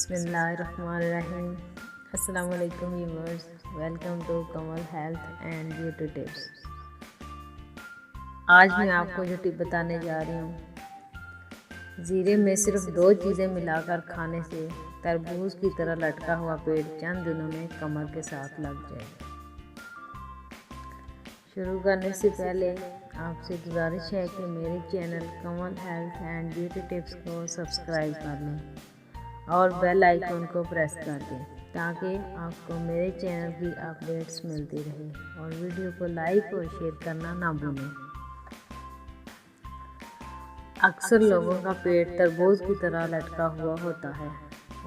बिस्मिल्लाहिर्रहमानिर्रहीम। अस्सलाम वालेकुम viewers, welcome to Kamal health and beauty tips. आज मैं आपको जो टिप बताने जा रही हूँ, ज़ीरे में सिर्फ 2 चीज़ें मिलाकर खाने से तरबूज की तरह लटका हुआ पेट चंद दिनों में कमर के साथ लग जाएगा। शुरू करने से पहले आपसे गुजारिश है कि मेरे channel Kamal health and beauty tips को सब्सक्राइब कर लें और बेल आइकन को प्रेस कर दें ताकि आपको मेरे चैनल की अपडेट्स मिलती रहे और वीडियो को लाइक और शेयर करना ना भूलें। अक्सर लोगों का पेट तरबूज की तरह लटका हुआ होता है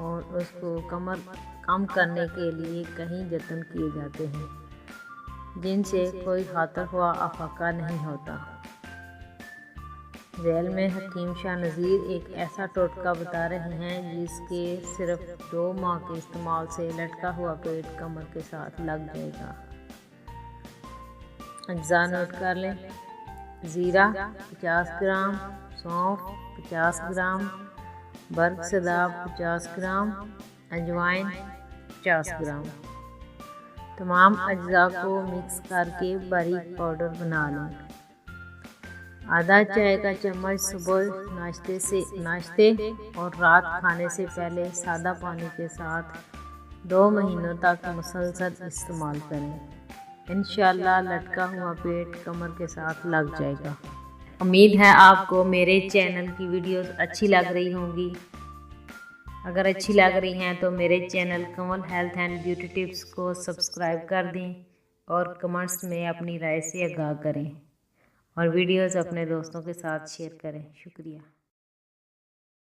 और उसको कम करने के लिए कई जतन किए जाते हैं जिनसे कोई खाता हुआ अफाका नहीं होता। झेल में हकीम शाह नज़ीर एक ऐसा टोटका बता रहे हैं जिसके सिर्फ 2 माह के इस्तेमाल से लटका हुआ पेट कमर के साथ लग जाएगा। अज्जा नोट कर लें: ज़ीरा 50 ग्राम, सौंफ 50 ग्राम, बर्क सदाब 50 ग्राम, अजवाइन 50 ग्राम। तमाम अज्जा को मिक्स करके बारीक पाउडर बना लें। आधा चाय का चम्मच सुबह नाश्ते और रात खाने से पहले सादा पानी के साथ 2 महीनों तक मुसलसल इस्तेमाल करें। इंशाल्लाह लटका हुआ पेट कमर के साथ लग जाएगा। उम्मीद है आपको मेरे चैनल की वीडियोस अच्छी लग रही होंगी। अगर अच्छी लग रही हैं तो मेरे channel Kamal health and beauty tips को सब्सक्राइब कर दें और कमेंट्स में अपनी राय से आगाह करें और वीडियोस अपने दोस्तों के साथ शेयर करें। शुक्रिया।